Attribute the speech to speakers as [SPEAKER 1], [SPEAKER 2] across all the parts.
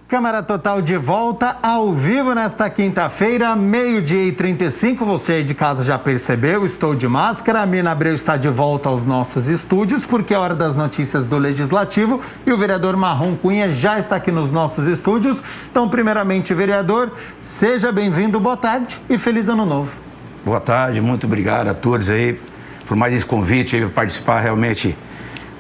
[SPEAKER 1] Câmara Total de volta ao vivo nesta quinta-feira, 12h35. Você aí de casa já percebeu, estou de máscara. A Mirna Abreu está de volta aos nossos estúdios, porque é hora das notícias do Legislativo e o vereador Marrom Cunha já está aqui nos nossos estúdios. Então, primeiramente, vereador, seja bem-vindo, boa tarde e feliz ano novo.
[SPEAKER 2] Boa tarde, muito obrigado a todos aí por mais esse convite aí para participar realmente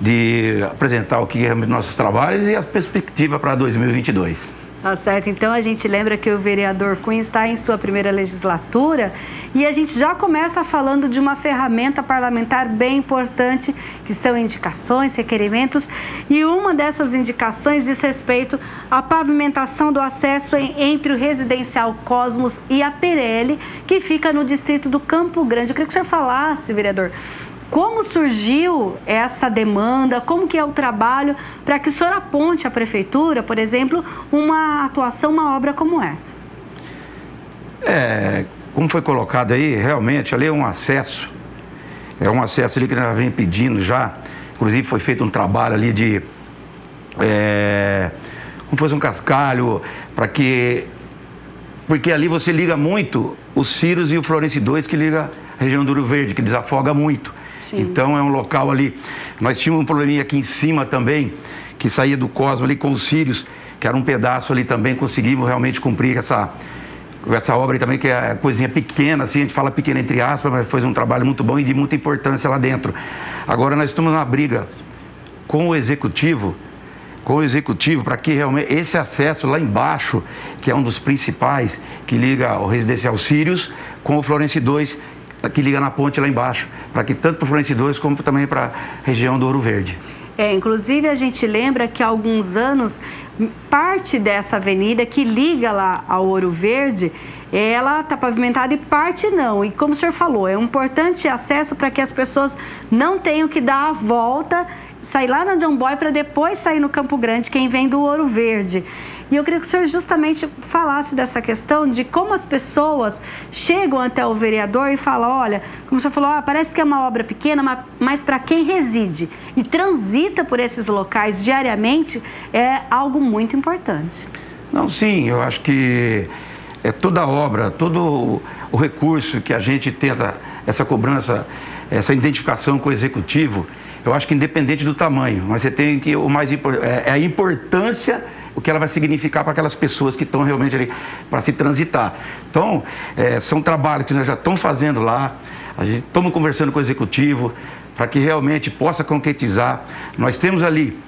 [SPEAKER 2] de apresentar o que é nossos trabalhos e as perspectivas para 2022.
[SPEAKER 3] Tá certo, então a gente lembra que o vereador Cunha está em sua primeira legislatura e a gente já começa falando de uma ferramenta parlamentar bem importante, que são indicações, requerimentos, e uma dessas indicações diz respeito à pavimentação do acesso entre o residencial Cosmos e a Pirelli, que fica no distrito do Campo Grande. Eu queria que o senhor falasse, vereador, como surgiu essa demanda, como que é o trabalho para que o senhor aponte à prefeitura, por exemplo, uma atuação, uma obra como essa?
[SPEAKER 2] Como foi colocado aí, realmente, ali é um acesso ali que nós vem pedindo já, inclusive foi feito um trabalho ali de, como fosse um cascalho, porque ali você liga muito os Círios e o Florencio 2, que liga a região do Ouro Verde, que desafoga muito. Sim. Então é um local ali, nós tínhamos um probleminha aqui em cima também, que saía do Cosmo ali com os Círios, que era um pedaço ali também, conseguimos realmente cumprir essa obra aí também, que é coisinha pequena, assim, a gente fala pequena entre aspas, mas foi um trabalho muito bom e de muita importância lá dentro. Agora nós estamos numa briga com o executivo para que realmente esse acesso lá embaixo, que é um dos principais, que liga o residencial Círios com o Florencio 2, que liga na ponte lá embaixo, para que tanto para o Florencio 2 como também para a região do Ouro Verde.
[SPEAKER 3] Inclusive a gente lembra que há alguns anos, parte dessa avenida que liga lá ao Ouro Verde, ela está pavimentada e parte não. E como o senhor falou, é um importante acesso para que as pessoas não tenham que dar a volta, sair lá na John Boy para depois sair no Campo Grande, quem vem do Ouro Verde. E eu queria que o senhor justamente falasse dessa questão de como as pessoas chegam até o vereador e falam, olha, como o senhor falou, parece que é uma obra pequena, mas para quem reside e transita por esses locais diariamente, é algo muito importante.
[SPEAKER 2] Não, sim, eu acho que toda obra, todo o recurso que a gente tenta, essa cobrança, essa identificação com o executivo, eu acho que independente do tamanho, mas você tem que, o mais importante, é a importância, o que ela vai significar para aquelas pessoas que estão realmente ali para se transitar. Então, são trabalhos que nós já estamos fazendo lá, a gente estamos conversando com o executivo para que realmente possa concretizar. Nós temos ali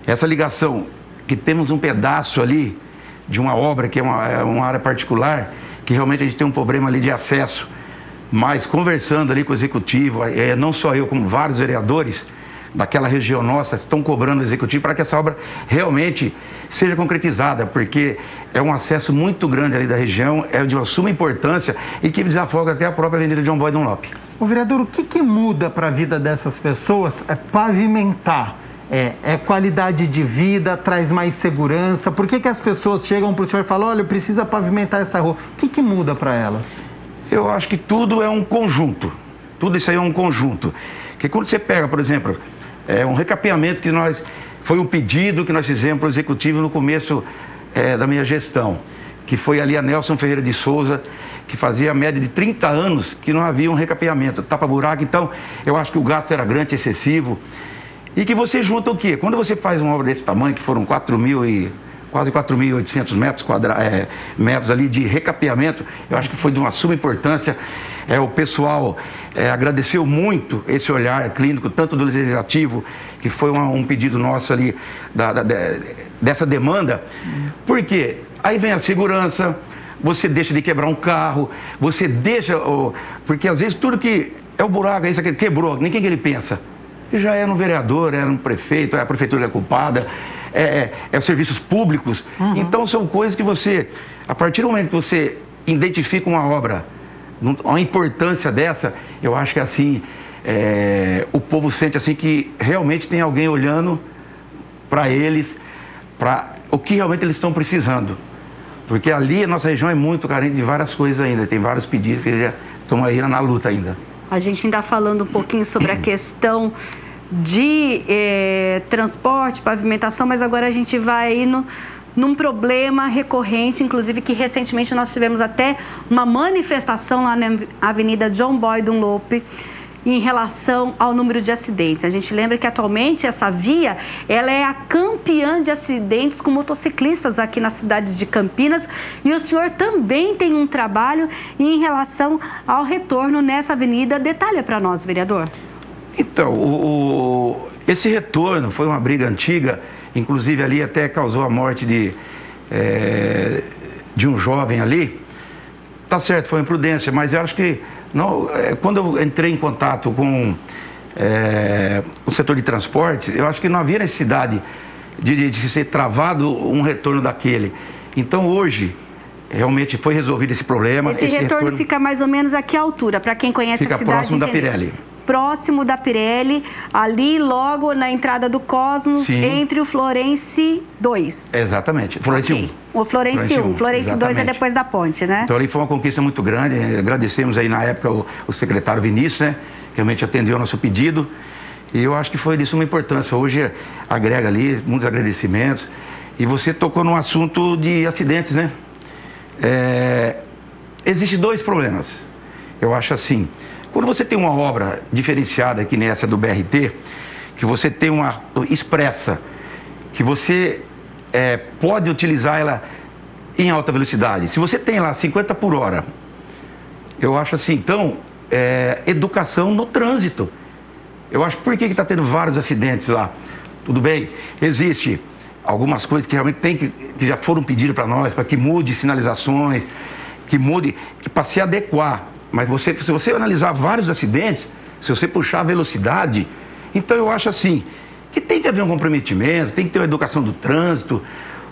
[SPEAKER 2] essa ligação, que temos um pedaço ali de uma obra que é uma área particular, que realmente a gente tem um problema ali de acesso, mas conversando ali com o executivo, não só eu, como vários vereadores daquela região nossa estão cobrando o executivo para que essa obra realmente seja concretizada, porque é um acesso muito grande ali da região, é de uma suma importância e que desafoga até a própria Avenida John Boy Dunlop.
[SPEAKER 1] O vereador, o que muda para a vida dessas pessoas? É pavimentar, é qualidade de vida, traz mais segurança. Por que as pessoas chegam para o senhor e falam, olha, precisa pavimentar essa rua? O que muda para elas?
[SPEAKER 2] Eu acho que tudo é um conjunto, tudo isso aí é um conjunto. Porque quando você pega, por exemplo, um recapeamento foi um pedido que nós fizemos para o executivo no começo da minha gestão, que foi ali a Nelson Ferreira de Souza, que fazia a média de 30 anos que não havia um recapeamento, tapa-buraco. Então, eu acho que o gasto era grande, excessivo, e que você junta o quê? Quando você faz uma obra desse tamanho, que foram quase 4.800 metros ali de recapeamento, eu acho que foi de uma suma importância. O pessoal agradeceu muito esse olhar clínico, tanto do Legislativo, que foi um pedido nosso ali, dessa demanda, porque aí vem a segurança, você deixa de quebrar um carro, você deixa, porque às vezes tudo que é o buraco, isso aqui quebrou, nem quem que ele pensa? Já é no vereador, é no prefeito, é a prefeitura que é culpada, os serviços públicos. Uhum. Então são coisas que você, a partir do momento que você identifica uma obra, uma importância dessa, eu acho que assim, o povo sente assim que realmente tem alguém olhando para eles, para o que realmente eles estão precisando. Porque ali a nossa região é muito carente de várias coisas ainda, tem vários pedidos que já estão aí na luta ainda.
[SPEAKER 3] A gente ainda falando um pouquinho sobre a questão de transporte, pavimentação, mas agora a gente vai num problema recorrente, inclusive que recentemente nós tivemos até uma manifestação lá na Avenida John Boy Dunlop em relação ao número de acidentes. A gente lembra que atualmente essa via, ela é a campeã de acidentes com motociclistas aqui na cidade de Campinas, e o senhor também tem um trabalho em relação ao retorno nessa avenida. Detalha para nós, vereador.
[SPEAKER 2] Então, esse retorno foi uma briga antiga, inclusive ali até causou a morte de um jovem ali. Tá certo, foi imprudência, mas eu acho que quando eu entrei em contato com o setor de transportes, eu acho que não havia necessidade de ser travado um retorno daquele. Então hoje realmente foi resolvido esse problema.
[SPEAKER 3] Esse retorno fica mais ou menos a que altura, para quem conhece a cidade?
[SPEAKER 2] Fica próximo da Pirelli.
[SPEAKER 3] Próximo da Pirelli, ali logo na entrada do Cosmos, sim, entre o Florense 2.
[SPEAKER 2] Exatamente, Florense 1.
[SPEAKER 3] O Florense 1, Florense 2 é depois da ponte, né?
[SPEAKER 2] Então ali foi uma conquista muito grande, agradecemos aí na época o secretário Vinícius, né? Realmente atendeu o nosso pedido, e eu acho que foi de suma importância. Hoje agrega ali muitos agradecimentos, e você tocou num assunto de acidentes, né? Existem dois problemas, eu acho assim. Quando você tem uma obra diferenciada, que nem essa do BRT, que você tem uma expressa, que você pode utilizar ela em alta velocidade. Se você tem lá 50 por hora, eu acho assim, então, educação no trânsito. Eu acho, por que está tendo vários acidentes lá? Tudo bem, existe algumas coisas que realmente que já foram pedidas para nós, para que mude sinalizações, para se adequar. Mas se você analisar vários acidentes, se você puxar a velocidade, então eu acho assim, que tem que haver um comprometimento, tem que ter uma educação do trânsito,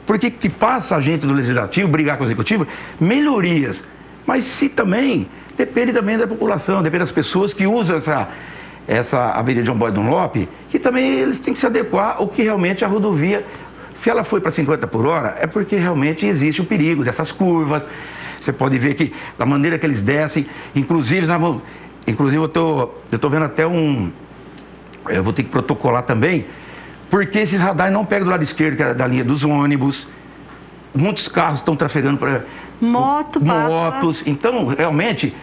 [SPEAKER 2] porque que passa a gente do legislativo brigar com o executivo, melhorias. Mas se também, depende também da população, depende das pessoas que usam essa Avenida John Boy Dunlop, que também eles têm que se adequar ao que realmente a rodovia, se ela foi para 50 por hora, é porque realmente existe o perigo dessas curvas. Você pode ver que, da maneira que eles descem, inclusive eu tô vendo até eu vou ter que protocolar também, porque esses radares não pegam do lado esquerdo, que é da linha dos ônibus, muitos carros estão trafegando para motos, então, realmente,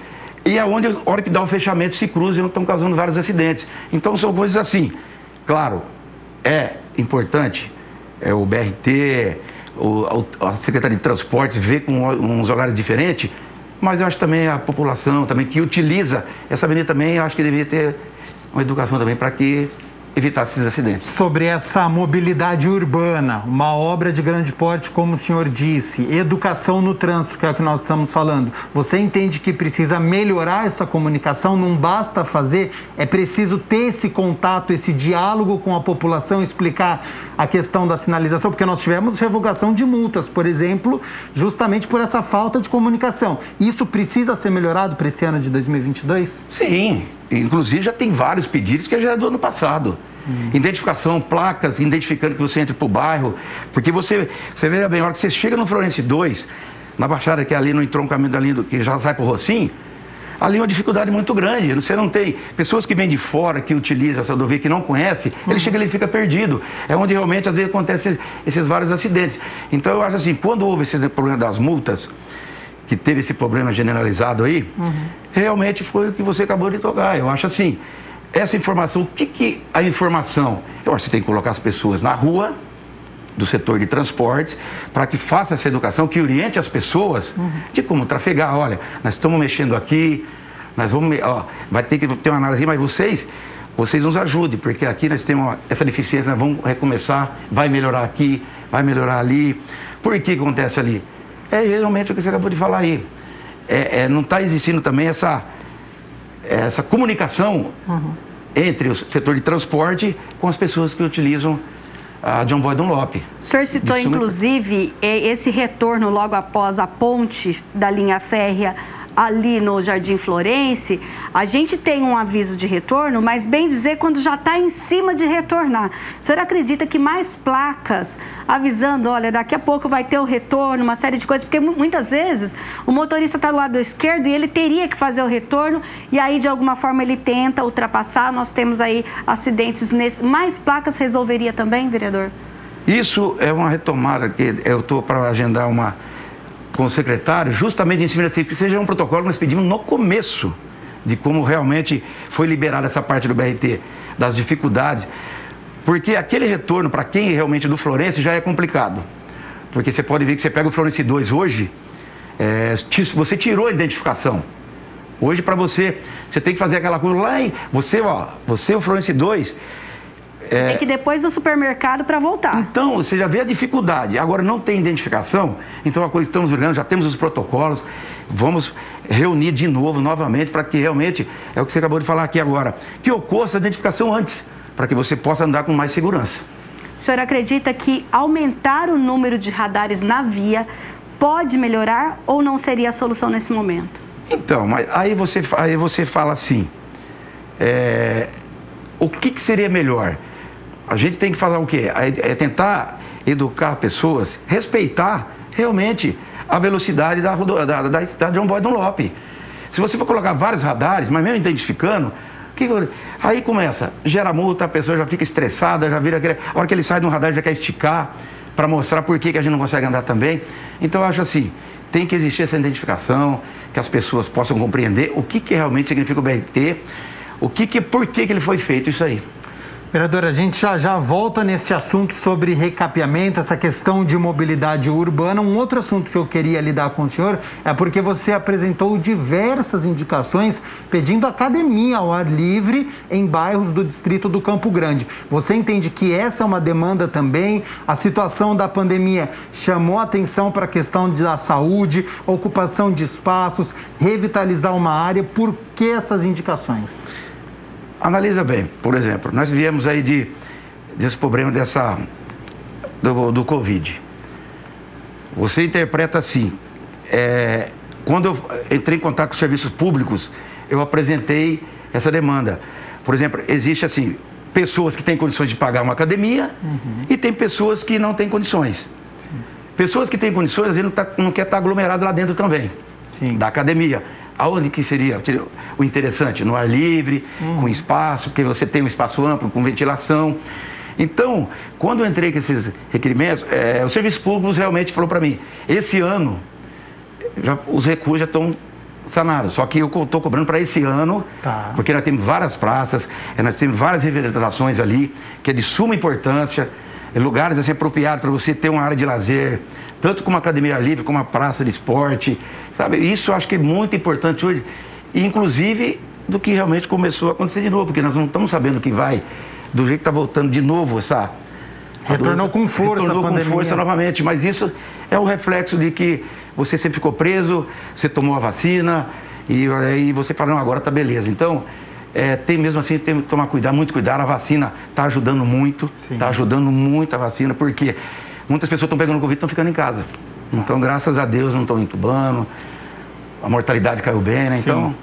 [SPEAKER 2] e é onde, a hora que dá o fechamento, se cruzam e estão causando vários acidentes. Então, são coisas assim. Claro, é importante, o BRT... a Secretaria de Transportes vê com uns olhares diferentes, mas eu acho também a população também que utiliza essa avenida também, eu acho que deveria ter uma educação também para que evitar esses acidentes.
[SPEAKER 1] Sobre essa mobilidade urbana, uma obra de grande porte, como o senhor disse, educação no trânsito, que é o que nós estamos falando. Você entende que precisa melhorar essa comunicação? Não basta fazer, é preciso ter esse contato, esse diálogo com a população, explicar a questão da sinalização, porque nós tivemos revogação de multas, por exemplo, justamente por essa falta de comunicação. Isso precisa ser melhorado para esse ano de 2022?
[SPEAKER 2] Sim, inclusive já tem vários pedidos que já é do ano passado. Identificação, placas, identificando que você entra para o bairro, porque você vê bem, a hora que você chega no Florense 2, na Baixada, que é ali no entroncamento ali que já sai para o Rocinho, ali é uma dificuldade muito grande. Você não tem pessoas que vêm de fora, que utilizam essa rodovia, que não conhece, ele chega ali e fica perdido. É onde realmente às vezes acontecem esses vários acidentes. Então eu acho assim, quando houve esse problema das multas, que teve esse problema generalizado aí, realmente foi o que você acabou de tocar. Eu acho assim, essa informação, o que a informação? Eu acho que você tem que colocar as pessoas na rua, do setor de transportes, para que faça essa educação, que oriente as pessoas de como trafegar. Olha, nós estamos mexendo aqui, nós vamos, vai ter que ter uma análise, mas vocês nos ajudem, porque aqui nós temos essa deficiência, nós vamos recomeçar, vai melhorar aqui, vai melhorar ali. Por que acontece ali? É realmente o que você acabou de falar aí. Não está existindo também essa comunicação entre o setor de transporte com as pessoas que utilizam a John Boy Dunlop.
[SPEAKER 3] O senhor citou, inclusive, esse retorno logo após a ponte da linha férrea ali no Jardim Florence, a gente tem um aviso de retorno, mas bem dizer quando já está em cima de retornar. O senhor acredita que mais placas avisando, olha, daqui a pouco vai ter o retorno, uma série de coisas, porque muitas vezes o motorista está do lado esquerdo e ele teria que fazer o retorno e aí de alguma forma ele tenta ultrapassar, nós temos aí acidentes nesse. Mais placas resolveria também, vereador?
[SPEAKER 2] Isso é uma retomada que eu estou para agendar com o secretário, justamente em cima desse, que seja um protocolo que nós pedimos no começo de como realmente foi liberada essa parte do BRT, das dificuldades, porque aquele retorno para quem realmente do Florence já é complicado, porque você pode ver que você pega o Florence 2 hoje, você tirou a identificação. Hoje para você tem que fazer aquela coisa lá e você o Florence 2...
[SPEAKER 3] Tem que ir depois do supermercado para voltar.
[SPEAKER 2] Então, você já vê a dificuldade. Agora, não tem identificação, então a coisa que estamos virando, já temos os protocolos, vamos reunir de novo, novamente, para que realmente, é o que você acabou de falar aqui agora, que ocorra essa identificação antes, para que você possa andar com mais segurança.
[SPEAKER 3] O senhor acredita que aumentar o número de radares na via pode melhorar ou não seria a solução nesse momento?
[SPEAKER 2] Então, mas aí você fala assim, o que seria melhor? A gente tem que falar o quê? É tentar educar pessoas, respeitar realmente a velocidade da João Boy Dunlop. Se você for colocar vários radares, mas mesmo identificando, aí começa, gera multa, a pessoa já fica estressada, já vira aquele... A hora que ele sai de um radar já quer esticar para mostrar por que a gente não consegue andar também. Então eu acho assim, tem que existir essa identificação, que as pessoas possam compreender o que realmente significa o BRT, por que ele foi feito isso aí.
[SPEAKER 1] Vereador, a gente já volta neste assunto sobre recapeamento, essa questão de mobilidade urbana. Um outro assunto que eu queria lidar com o senhor é porque você apresentou diversas indicações pedindo academia ao ar livre em bairros do distrito do Campo Grande. Você entende que essa é uma demanda também? A situação da pandemia chamou atenção para a questão da saúde, ocupação de espaços, revitalizar uma área. Por que essas indicações?
[SPEAKER 2] Analisa bem, por exemplo, nós viemos aí desse problema do Covid. Você interpreta assim, quando eu entrei em contato com os serviços públicos, eu apresentei essa demanda. Por exemplo, existe assim, pessoas que têm condições de pagar uma academia e tem pessoas que não têm condições. Sim. Pessoas que têm condições, às vezes não quer estar aglomerado lá dentro também, sim, da academia. Aonde que seria o interessante? No ar livre, com espaço, porque você tem um espaço amplo, com ventilação. Então, quando eu entrei com esses requerimentos, os serviços públicos realmente falou para mim, esse ano, os recursos já estão sanados, só que eu estou cobrando para esse ano, porque nós temos várias praças, nós temos várias revitalizações ali, que é de suma importância, lugares assim apropriados para você ter uma área de lazer, tanto como uma academia livre, como uma praça de esporte, sabe? Isso eu acho que é muito importante hoje, inclusive do que realmente começou a acontecer de novo, porque nós não estamos sabendo que vai, do jeito que está voltando de novo essa...
[SPEAKER 1] Retornou com força a pandemia.
[SPEAKER 2] Retornou com força novamente, mas isso é um reflexo de que você sempre ficou preso, você tomou a vacina, e aí você fala, não, agora tá beleza. Então, tem mesmo assim, tem que tomar cuidado, muito cuidado, a vacina está ajudando muito, está ajudando muito a vacina, porque... Muitas pessoas estão pegando Covid e estão ficando em casa. Então, graças a Deus, não estão entubando, a mortalidade caiu bem, né? Então,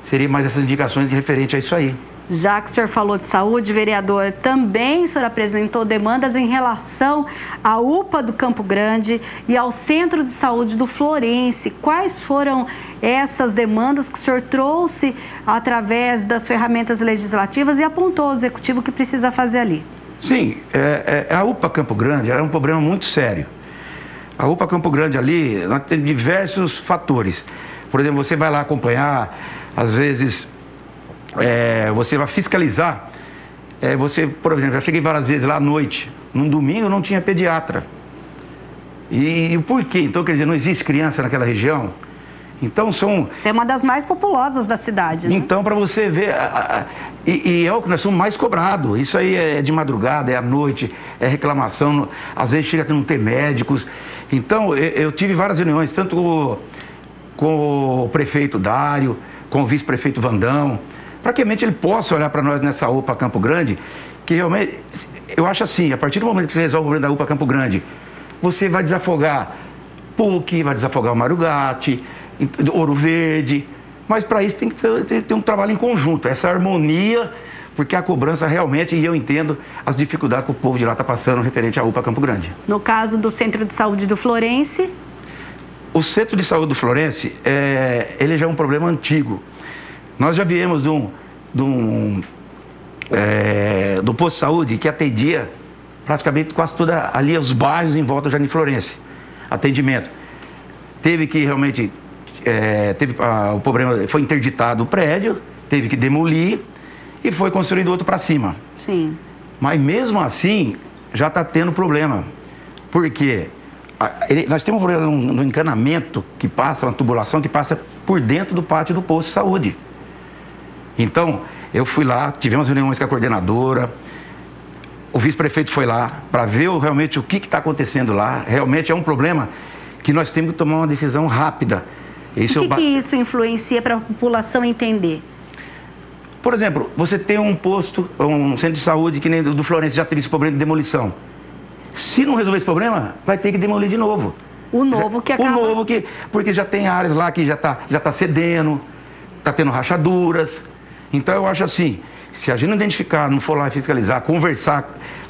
[SPEAKER 2] seria mais essas indicações referente a isso aí.
[SPEAKER 3] Já que o senhor falou de saúde, vereador, também o senhor apresentou demandas em relação à UPA do Campo Grande e ao Centro de Saúde do Florence. Quais foram essas demandas que o senhor trouxe através das ferramentas legislativas e apontou ao Executivo que precisa fazer ali?
[SPEAKER 2] Sim, a UPA Campo Grande era um problema muito sério. A UPA Campo Grande ali, nós temos diversos fatores. Por exemplo, você vai lá acompanhar, às vezes você vai fiscalizar. Por exemplo, já cheguei várias vezes lá à noite, num domingo não tinha pediatra. E o porquê? Então, quer dizer, não existe criança naquela região? Então
[SPEAKER 3] é uma das mais populosas da cidade, né?
[SPEAKER 2] Então, para você ver, e é o que nós somos mais cobrados. Isso aí é de madrugada, é à noite, é reclamação, às vezes chega a não ter médicos. Então, eu tive várias reuniões, tanto com o prefeito Dário, com o vice-prefeito Vandão, para que realmente ele possa olhar para nós nessa UPA Campo Grande, que realmente, eu acho assim, a partir do momento que você resolve o problema da UPA Campo Grande, você vai desafogar PUC, vai desafogar o Marugatti, Ouro Verde, mas para isso tem que ter um trabalho em conjunto, essa harmonia, porque a cobrança realmente, e eu entendo as dificuldades que o povo de lá está passando referente à UPA Campo Grande.
[SPEAKER 3] No caso do Centro de Saúde do Florence?
[SPEAKER 2] O Centro de Saúde do Florence, ele já é um problema antigo. Nós já viemos do posto de saúde que atendia praticamente quase toda ali os bairros em volta do Jardim Florence. Atendimento. Teve que realmente, o problema, foi interditado o prédio, teve que demolir e foi construído outro para cima.
[SPEAKER 3] Sim.
[SPEAKER 2] Mas mesmo assim, já está tendo problema. Por quê? Nós temos um problema no encanamento que passa, uma tubulação que passa por dentro do pátio do posto de saúde. Então, eu fui lá, tivemos reuniões com a coordenadora, o vice-prefeito foi lá para ver realmente o que está acontecendo lá. Realmente é um problema que nós temos que tomar uma decisão rápida.
[SPEAKER 3] O que isso influencia para a população entender?
[SPEAKER 2] Por exemplo, você tem um posto, um centro de saúde que nem do Florence já teve esse problema de demolição. Se não resolver esse problema, vai ter que demolir de novo.
[SPEAKER 3] O novo que acaba...
[SPEAKER 2] Porque já tem áreas lá que já tá cedendo, está tendo rachaduras. Então eu acho assim, se a gente não identificar, não for lá fiscalizar, conversar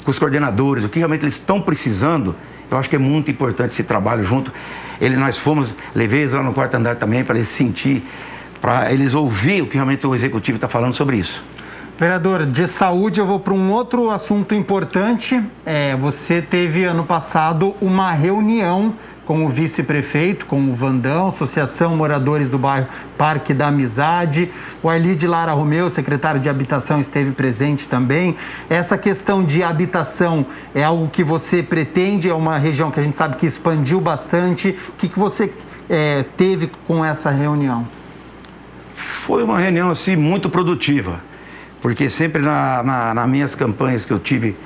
[SPEAKER 2] com os coordenadores, o que realmente eles estão precisando, eu acho que é muito importante esse trabalho junto. Levei eles lá no quarto andar também para eles sentir, para eles ouvir o que realmente o executivo está falando sobre isso.
[SPEAKER 1] Vereador, de saúde eu vou para um outro assunto importante. Você teve ano passado uma reunião com o vice-prefeito, com o Vandão, Associação Moradores do Bairro Parque da Amizade. O Arlide Lara Romeu, secretário de Habitação, esteve presente também. Essa questão de habitação é algo que você pretende? É uma região que a gente sabe que expandiu bastante. O que você teve com essa reunião?
[SPEAKER 2] Foi uma reunião assim, muito produtiva, porque sempre nas minhas campanhas que eu tive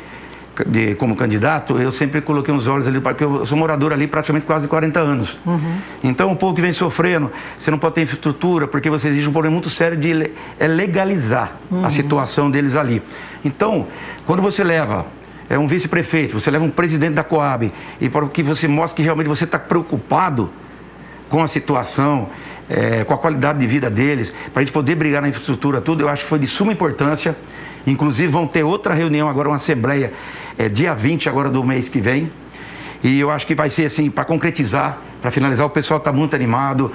[SPEAKER 2] como candidato, eu sempre coloquei uns olhos ali, porque eu sou morador ali praticamente quase 40 anos. Uhum. Então, o povo que vem sofrendo, você não pode ter infraestrutura, porque você exige um problema muito sério de legalizar a situação deles ali. Então, quando você leva um vice-prefeito, você leva um presidente da Coab, e para que você mostre que realmente você está preocupado com a situação, com a qualidade de vida deles, para a gente poder brigar na infraestrutura, tudo, eu acho que foi de suma importância. Inclusive vão ter outra reunião agora, uma assembleia, dia 20 agora do mês que vem. E eu acho que vai ser assim, para concretizar, para finalizar, o pessoal está muito animado.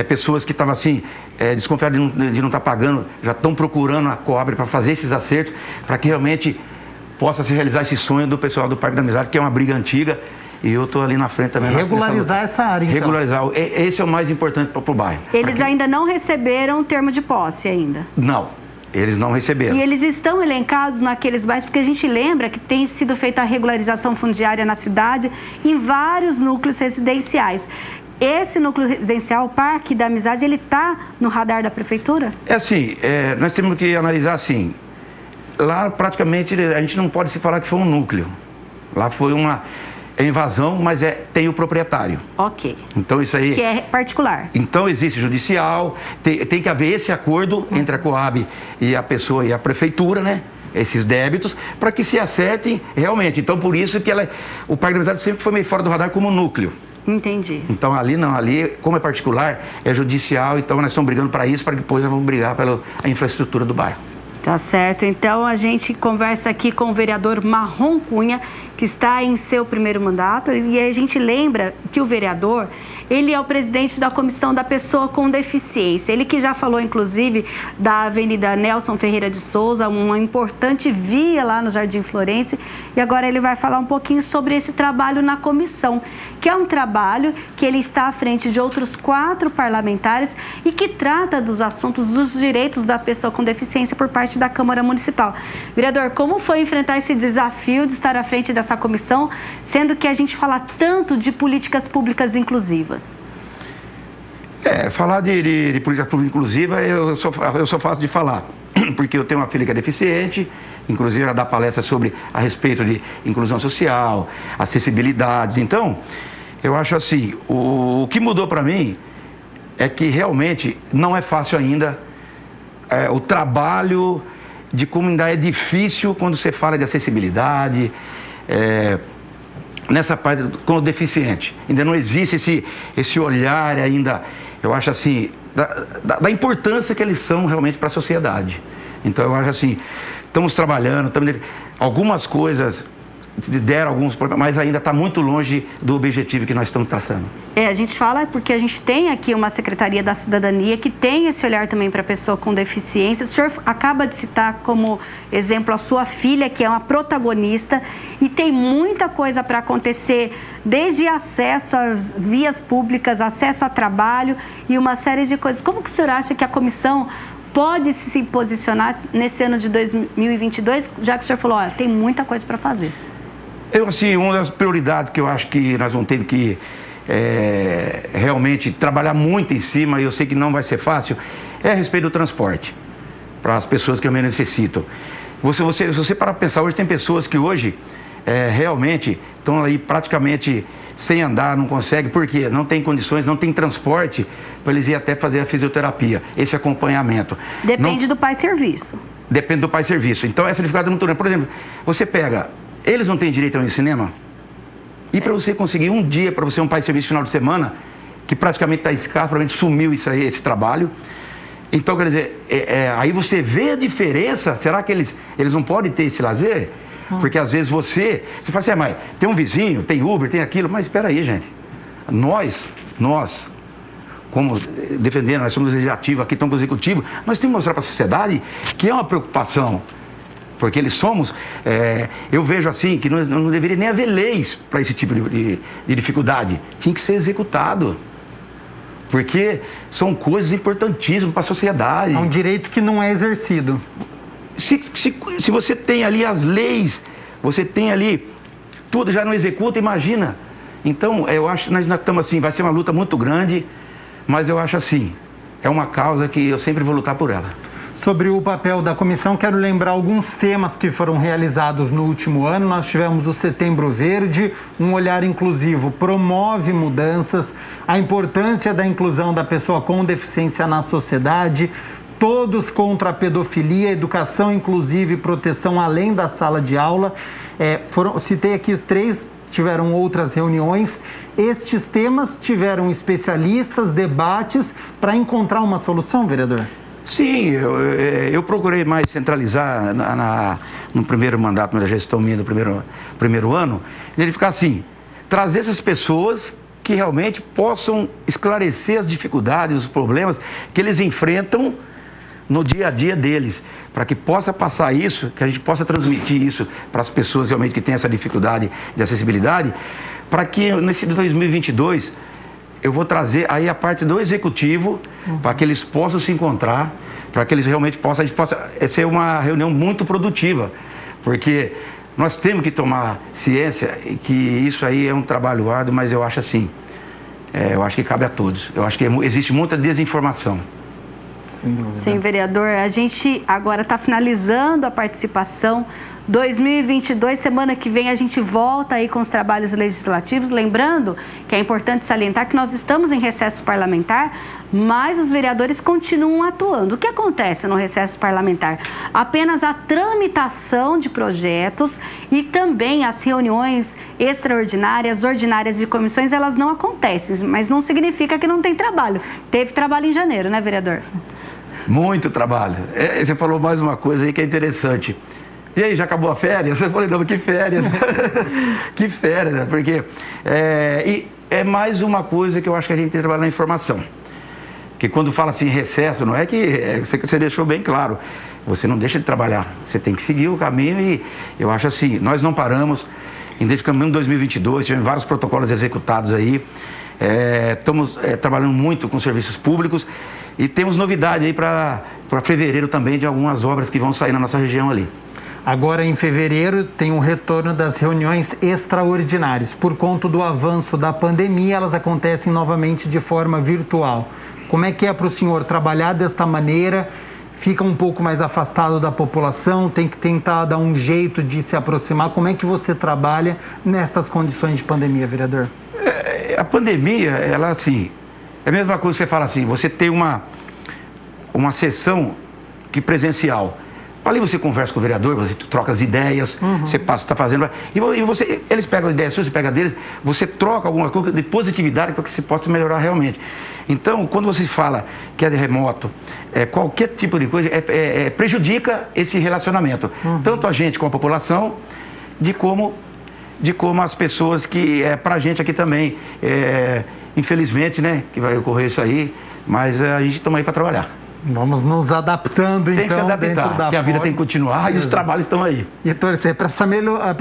[SPEAKER 2] Pessoas que estavam assim, desconfiadas de não estar pagando, já estão procurando a Coab para fazer esses acertos, para que realmente possa se realizar esse sonho do pessoal do Parque da Amizade, que é uma briga antiga. E eu estou ali na frente também.
[SPEAKER 1] Regularizar essa área, então.
[SPEAKER 2] Regularizar. Esse é o mais importante para o bairro.
[SPEAKER 3] Eles ainda não receberam o termo de posse ainda?
[SPEAKER 2] Não. Eles não receberam.
[SPEAKER 3] E eles estão elencados naqueles bairros, porque a gente lembra que tem sido feita a regularização fundiária na cidade em vários núcleos residenciais. Esse núcleo residencial, o Parque da Amizade, ele está no radar da prefeitura?
[SPEAKER 2] Nós temos que analisar assim. Lá praticamente a gente não pode se falar que foi um núcleo. Lá foi uma invasão, mas tem o proprietário.
[SPEAKER 3] Ok.
[SPEAKER 2] Então isso aí...
[SPEAKER 3] Que é particular.
[SPEAKER 2] Então existe judicial, tem que haver esse acordo entre a Coab e a pessoa e a prefeitura, né? Esses débitos, para que se acertem realmente. Então por isso que o Parque da Amizade sempre foi meio fora do radar como núcleo.
[SPEAKER 3] Entendi.
[SPEAKER 2] Então ali não, ali como é particular, é judicial, então nós estamos brigando para isso, para que depois nós vamos brigar pela infraestrutura do bairro.
[SPEAKER 3] Tá certo, então a gente conversa aqui com o vereador Marrom Cunha, que está em seu primeiro mandato, e a gente lembra que o vereador, ele é o presidente da Comissão da Pessoa com Deficiência. Ele que já falou, inclusive, da Avenida Nelson Ferreira de Souza, uma importante via lá no Jardim Florence, e agora ele vai falar um pouquinho sobre esse trabalho na comissão, que é um trabalho que ele está à frente de outros 4 parlamentares e que trata dos assuntos dos direitos da pessoa com deficiência por parte da Câmara Municipal. Vereador, como foi enfrentar esse desafio de estar à frente dessa comissão, sendo que a gente fala tanto de políticas públicas inclusivas?
[SPEAKER 2] Falar de política pública inclusiva, eu sou fácil de falar, porque eu tenho uma filha que é deficiente, inclusive ela dá palestra a respeito de inclusão social, acessibilidades. Então, eu acho assim, o que mudou para mim é que realmente não é fácil ainda o trabalho de como ainda é difícil quando você fala de acessibilidade, nessa parte com o deficiente. Ainda não existe esse olhar ainda eu acho assim, da importância que eles são realmente para a sociedade. Então eu acho assim, estamos trabalhando, algumas coisas deram alguns problemas, mas ainda está muito longe do objetivo que nós estamos traçando.
[SPEAKER 3] A gente fala porque a gente tem aqui uma Secretaria da Cidadania que tem esse olhar também para a pessoa com deficiência. O senhor acaba de citar como exemplo a sua filha, que é uma protagonista, e tem muita coisa para acontecer, desde acesso às vias públicas, acesso a trabalho e uma série de coisas. Como que o senhor acha que a comissão pode se posicionar nesse ano de 2022, já que o senhor falou, olha, tem muita coisa para fazer?
[SPEAKER 2] Assim, uma das prioridades que eu acho que nós vamos ter que realmente trabalhar muito em cima, e eu sei que não vai ser fácil, é a respeito do transporte para as pessoas que realmente necessitam. Se você parar para pensar, hoje tem pessoas que hoje realmente estão aí praticamente sem andar, não conseguem, porque não tem condições, não tem transporte para eles ir até fazer a fisioterapia, esse acompanhamento.
[SPEAKER 3] Depende do Pai Serviço.
[SPEAKER 2] Depende do Pai Serviço. Então, essa dificuldade é muito grande. Por exemplo, você pega... Eles não têm direito a ir ao cinema? E para você conseguir um dia, para você um pai de serviço final de semana, que praticamente está escasso, provavelmente sumiu isso aí, esse trabalho. Então, quer dizer, aí você vê a diferença. Será que eles não podem ter esse lazer? Porque às vezes você fala assim, mas tem um vizinho, tem Uber, tem aquilo. Mas espera aí, gente. Nós, como defendendo, nós somos legislativo, aqui estamos com o executivo, nós temos que mostrar para a sociedade que é uma preocupação. Porque eles somos, eu vejo assim, que não deveria nem haver leis para esse tipo de dificuldade. Tinha que ser executado. Porque são coisas importantíssimas para a sociedade.
[SPEAKER 1] É um direito que não é exercido.
[SPEAKER 2] Se você tem ali as leis, você tem ali, tudo já não executa, imagina. Então, eu acho que nós estamos assim, vai ser uma luta muito grande, mas eu acho assim, é uma causa que eu sempre vou lutar por ela.
[SPEAKER 1] Sobre o papel da comissão, quero lembrar alguns temas que foram realizados no último ano. Nós tivemos o Setembro Verde, um olhar inclusivo promove mudanças, a importância da inclusão da pessoa com deficiência na sociedade, todos contra a pedofilia, educação inclusiva e proteção além da sala de aula. Citei aqui 3, tiveram outras reuniões. Estes temas tiveram especialistas, debates para encontrar uma solução, vereador?
[SPEAKER 2] Sim, eu procurei mais centralizar no primeiro mandato, na gestão minha do primeiro ano, ele ficar assim, trazer essas pessoas que realmente possam esclarecer as dificuldades, os problemas que eles enfrentam no dia a dia deles, para que possa passar isso, que a gente possa transmitir isso para as pessoas realmente que têm essa dificuldade de acessibilidade, para que nesse 2022... eu vou trazer aí a parte do executivo, para que eles possam se encontrar, para que eles realmente possam, a gente possa ser uma reunião muito produtiva, porque nós temos que tomar ciência que isso aí é um trabalho árduo, mas eu acho assim, eu acho que cabe a todos. Eu acho que existe muita desinformação.
[SPEAKER 3] Sim, vereador, a gente agora está finalizando a participação. 2022, semana que vem a gente volta aí com os trabalhos legislativos, lembrando que é importante salientar que nós estamos em recesso parlamentar, mas os vereadores continuam atuando. O que acontece no recesso parlamentar? Apenas a tramitação de projetos e também as reuniões extraordinárias, ordinárias de comissões, elas não acontecem, mas não significa que não tem trabalho. Teve trabalho em janeiro, né, vereador?
[SPEAKER 2] Muito trabalho. Você falou mais uma coisa aí que é interessante. E aí, já acabou a férias? Eu falei, não, que férias? Que férias, né? Porque é mais uma coisa que eu acho que a gente tem que trabalhar na informação. Que quando fala assim, recesso, não é que você deixou bem claro. Você não deixa de trabalhar. Você tem que seguir o caminho e eu acho assim, nós não paramos. Desde que em 2022, tivemos vários protocolos executados aí. Estamos trabalhando muito com serviços públicos e temos novidade aí para fevereiro também de algumas obras que vão sair na nossa região ali.
[SPEAKER 1] Agora, em fevereiro, tem um retorno das reuniões extraordinárias. Por conta do avanço da pandemia, elas acontecem novamente de forma virtual. Como é que é para o senhor trabalhar desta maneira? Fica um pouco mais afastado da população, tem que tentar dar um jeito de se aproximar. Como é que você trabalha nestas condições de pandemia, vereador?
[SPEAKER 2] A pandemia, ela assim, é a mesma coisa que você fala assim, você tem uma sessão que presencial. Ali você conversa com o vereador, você troca as ideias, você está fazendo... E eles pegam as ideias suas, você pega deles, você troca alguma coisa de positividade para que você possa melhorar realmente. Então, quando você fala que é de remoto, qualquer tipo de coisa prejudica esse relacionamento. Tanto a gente com a população, de como as pessoas que para a gente aqui também. Infelizmente, né, que vai ocorrer isso aí, mas a gente estamos aí para trabalhar.
[SPEAKER 1] Vamos nos adaptando,
[SPEAKER 2] tem que se adaptar,
[SPEAKER 1] dentro da
[SPEAKER 2] porque a vida tem que continuar e os trabalhos estão aí.
[SPEAKER 1] E torcer para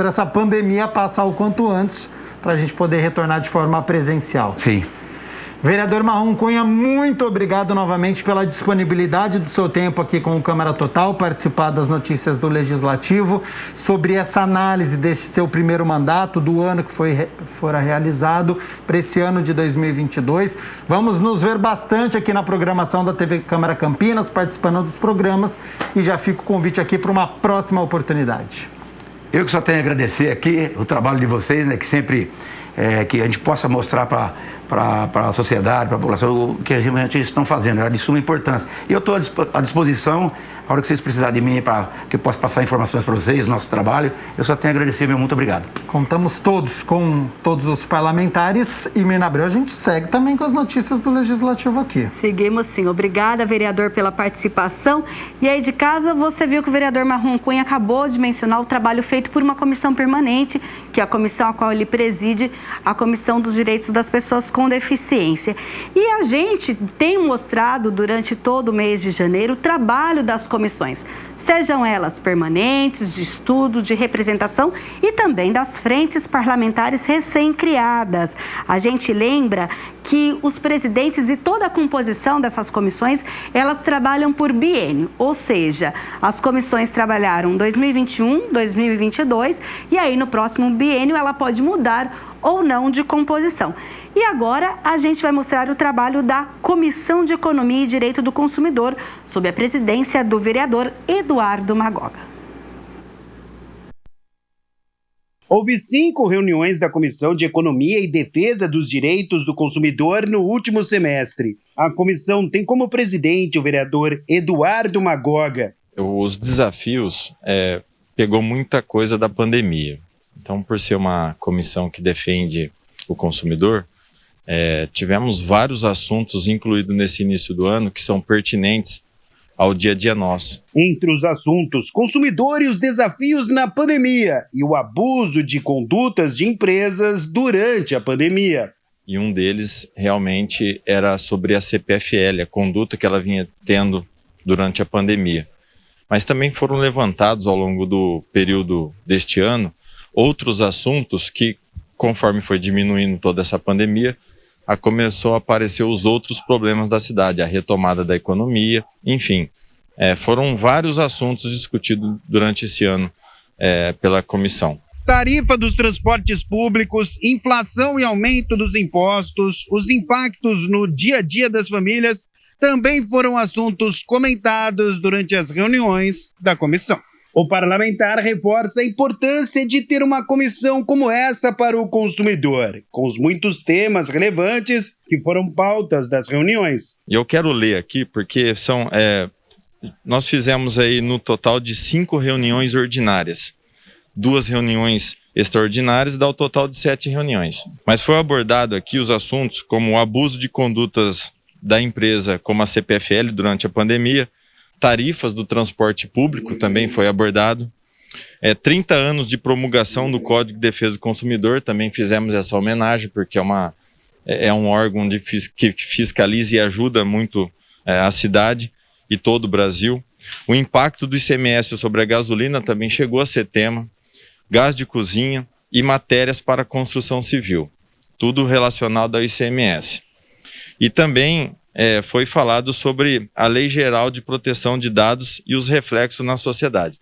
[SPEAKER 1] essa pandemia passar o quanto antes, para a gente poder retornar de forma presencial.
[SPEAKER 2] Sim.
[SPEAKER 1] Vereador Marrom Cunha, muito obrigado novamente pela disponibilidade do seu tempo aqui com o Câmara Total, participar das notícias do Legislativo, sobre essa análise desse seu primeiro mandato, do ano que fora realizado, para esse ano de 2022. Vamos nos ver bastante aqui na programação da TV Câmara Campinas, participando dos programas, e já fica o convite aqui para uma próxima oportunidade.
[SPEAKER 2] Eu que só tenho a agradecer aqui o trabalho de vocês, né, que sempre que a gente possa mostrar para a sociedade, para a população, o que a gente estão fazendo, é de suma importância. E eu estou à disposição, a hora que vocês precisarem de mim, para que eu possa passar informações para vocês, nosso trabalho, eu só tenho a agradecer, meu muito obrigado.
[SPEAKER 1] Contamos todos com todos os parlamentares, e Mirna Abreu, a gente segue também com as notícias do Legislativo aqui.
[SPEAKER 3] Seguimos sim. Obrigada, vereador, pela participação. E aí de casa, você viu que o vereador Marrom Cunha acabou de mencionar o trabalho feito por uma comissão permanente, que é a comissão a qual ele preside, a Comissão dos Direitos das Pessoas com Deficiência. E a gente tem mostrado durante todo o mês de janeiro o trabalho das comissões, sejam elas permanentes, de estudo, de representação e também das frentes parlamentares recém-criadas. A gente lembra que os presidentes e toda a composição dessas comissões, elas trabalham por biênio, ou seja, as comissões trabalharam 2021, 2022 e aí no próximo biênio ela pode mudar ou não de composição. E agora a gente vai mostrar o trabalho da Comissão de Economia e Direito do Consumidor, sob a presidência do vereador Eduardo Magoga.
[SPEAKER 4] Houve 5 reuniões da Comissão de Economia e Defesa dos Direitos do Consumidor no último semestre. A comissão tem como presidente o vereador Eduardo Magoga.
[SPEAKER 5] Os desafios pegou muita coisa da pandemia. Então, por ser uma comissão que defende o consumidor, tivemos vários assuntos incluídos nesse início do ano que são pertinentes ao dia a dia nosso.
[SPEAKER 4] Entre os assuntos, consumidor e os desafios na pandemia e o abuso de condutas de empresas durante a pandemia.
[SPEAKER 5] E um deles realmente era sobre a CPFL, a conduta que ela vinha tendo durante a pandemia. Mas também foram levantados ao longo do período deste ano outros assuntos que, conforme foi diminuindo toda essa pandemia, começou a aparecer os outros problemas da cidade, a retomada da economia, enfim. Foram vários assuntos discutidos durante esse ano pela comissão.
[SPEAKER 4] Tarifa dos transportes públicos, inflação e aumento dos impostos, os impactos no dia a dia das famílias também foram assuntos comentados durante as reuniões da comissão. O parlamentar reforça a importância de ter uma comissão como essa para o consumidor, com os muitos temas relevantes que foram pautas das reuniões.
[SPEAKER 5] E eu quero ler aqui porque nós fizemos aí no total de 5 reuniões ordinárias, 2 reuniões extraordinárias, dá o total de 7 reuniões. Mas foi abordado aqui os assuntos como o abuso de condutas da empresa, como a CPFL durante a pandemia, tarifas do transporte público também foi abordado. 30 anos de promulgação do Código de Defesa do Consumidor, também fizemos essa homenagem, porque é um órgão que fiscaliza e ajuda muito a cidade e todo o Brasil. O impacto do ICMS sobre a gasolina também chegou a ser tema, gás de cozinha e matérias para construção civil, tudo relacionado ao ICMS. E também foi falado sobre a Lei Geral de Proteção de Dados e os reflexos na sociedade.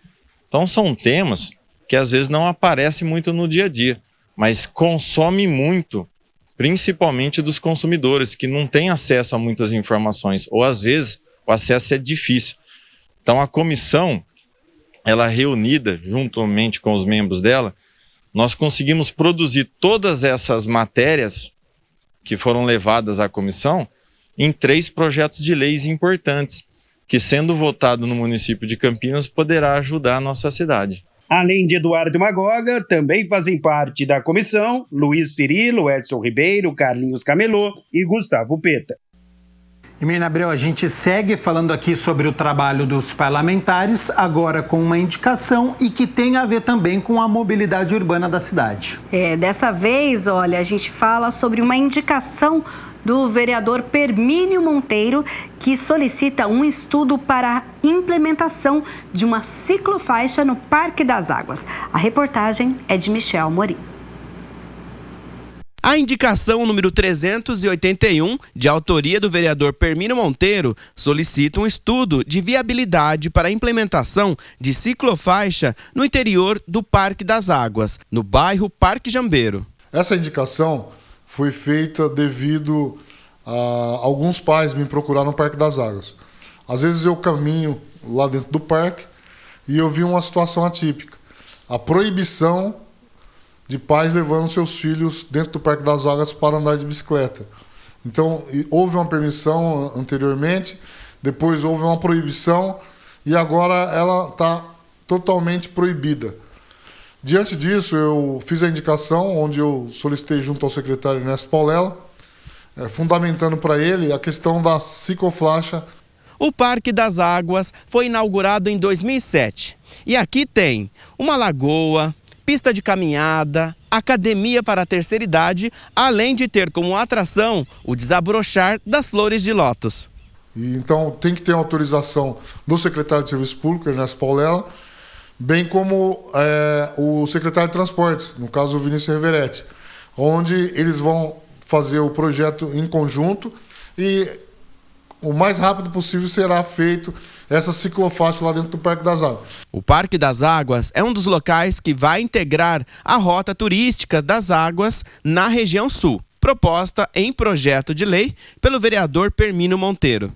[SPEAKER 5] Então são temas que às vezes não aparecem muito no dia a dia, mas consomem muito, principalmente dos consumidores, que não têm acesso a muitas informações, ou às vezes o acesso é difícil. Então a comissão, ela reunida juntamente com os membros dela, nós conseguimos produzir todas essas matérias que foram levadas à comissão em 3 projetos de leis importantes, que sendo votado no município de Campinas, poderá ajudar a nossa cidade.
[SPEAKER 4] Além de Eduardo Magoga, também fazem parte da comissão Luiz Cirilo, Edson Ribeiro, Carlinhos Camelô e Gustavo Peta.
[SPEAKER 1] E Mirna Abreu, a gente segue falando aqui sobre o trabalho dos parlamentares, agora com uma indicação e que tem a ver também com a mobilidade urbana da cidade.
[SPEAKER 3] Dessa vez, olha, a gente fala sobre uma indicação do vereador Permínio Monteiro, que solicita um estudo para a implementação de uma ciclofaixa no Parque das Águas. A reportagem é de Michel Morim.
[SPEAKER 6] A indicação número 381, de autoria do vereador Permínio Monteiro, solicita um estudo de viabilidade para a implementação de ciclofaixa no interior do Parque das Águas, no bairro Parque Jambeiro.
[SPEAKER 7] Essa indicação foi feita devido a alguns pais me procurar no Parque das Águas. Às vezes eu caminho lá dentro do parque e eu vi uma situação atípica. A proibição de pais levando seus filhos dentro do Parque das Águas para andar de bicicleta. Então, houve uma permissão anteriormente, depois houve uma proibição e agora ela está totalmente proibida. Diante disso, eu fiz a indicação, onde eu solicitei junto ao secretário Ernesto Paulela, fundamentando para ele a questão da ciclofaixa.
[SPEAKER 6] O Parque das Águas foi inaugurado em 2007 e aqui tem uma lagoa, pista de caminhada, academia para a terceira idade, além de ter como atração o desabrochar das flores de lótus.
[SPEAKER 7] Então tem que ter autorização do secretário de Serviço Público, Ernesto Paulela, bem como o secretário de Transportes, no caso o Vinícius Reveretti, onde eles vão fazer o projeto em conjunto e o mais rápido possível será feito essa ciclofaixa lá dentro do Parque das Águas.
[SPEAKER 6] O Parque das Águas é um dos locais que vai integrar a rota turística das águas na região sul, proposta em projeto de lei pelo vereador Permínio Monteiro.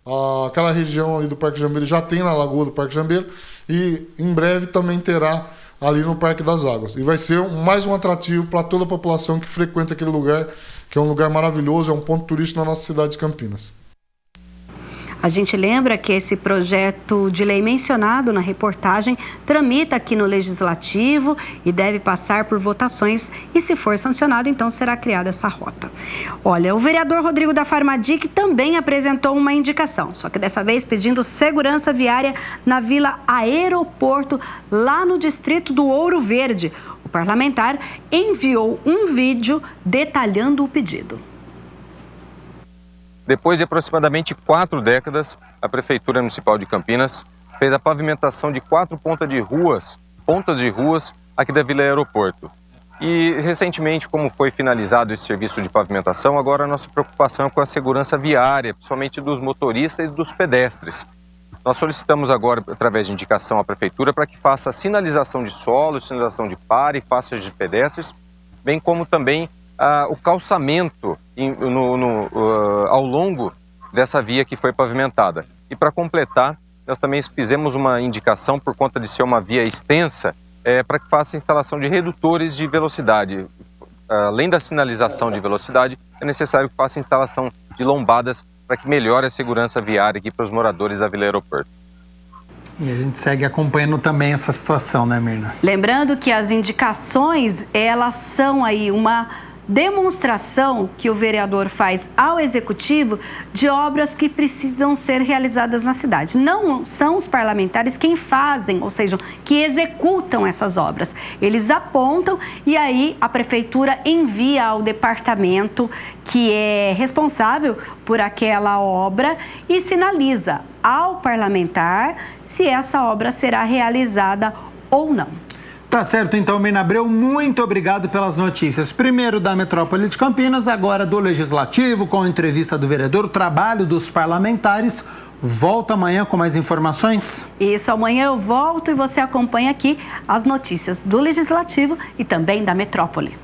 [SPEAKER 7] Aquela região ali do Parque Jambeiro já tem na Lagoa do Parque Jambeiro e em breve também terá ali no Parque das Águas. E vai ser mais um atrativo para toda a população que frequenta aquele lugar, que é um lugar maravilhoso, é um ponto turístico na nossa cidade de Campinas.
[SPEAKER 3] A gente lembra que esse projeto de lei mencionado na reportagem tramita aqui no Legislativo e deve passar por votações e, se for sancionado, então será criada essa rota. Olha, o vereador Rodrigo da Farmadic também apresentou uma indicação, só que dessa vez pedindo segurança viária na Vila Aeroporto, lá no distrito do Ouro Verde. O parlamentar enviou um vídeo detalhando o pedido.
[SPEAKER 8] Depois de aproximadamente 4 décadas, a Prefeitura Municipal de Campinas fez a pavimentação de 4 pontas de ruas aqui da Vila Aeroporto. E recentemente, como foi finalizado esse serviço de pavimentação, agora a nossa preocupação é com a segurança viária, principalmente dos motoristas e dos pedestres. Nós solicitamos agora, através de indicação à Prefeitura, para que faça a sinalização de solo, sinalização de pare, faixas de pedestres, bem como também o calçamento ao longo dessa via que foi pavimentada. E para completar, nós também fizemos uma indicação, por conta de ser uma via extensa, para que faça a instalação de redutores de velocidade. Além da sinalização de velocidade, é necessário que faça a instalação de lombadas para que melhore a segurança viária aqui para os moradores da Vila Aeroporto.
[SPEAKER 1] E a gente segue acompanhando também essa situação, né, Mirna?
[SPEAKER 3] Lembrando que as indicações, elas são aí uma demonstração que o vereador faz ao executivo de obras que precisam ser realizadas na cidade. Não são os parlamentares quem fazem, ou seja, que executam essas obras. Eles apontam e aí a prefeitura envia ao departamento que é responsável por aquela obra e sinaliza ao parlamentar se essa obra será realizada ou não.
[SPEAKER 1] Tá certo, então, Mirna Abreu, muito obrigado pelas notícias. Primeiro da Metrópole de Campinas, agora do Legislativo, com a entrevista do vereador, o trabalho dos parlamentares. Volta amanhã com mais informações?
[SPEAKER 3] Isso, amanhã eu volto e você acompanha aqui as notícias do Legislativo e também da Metrópole.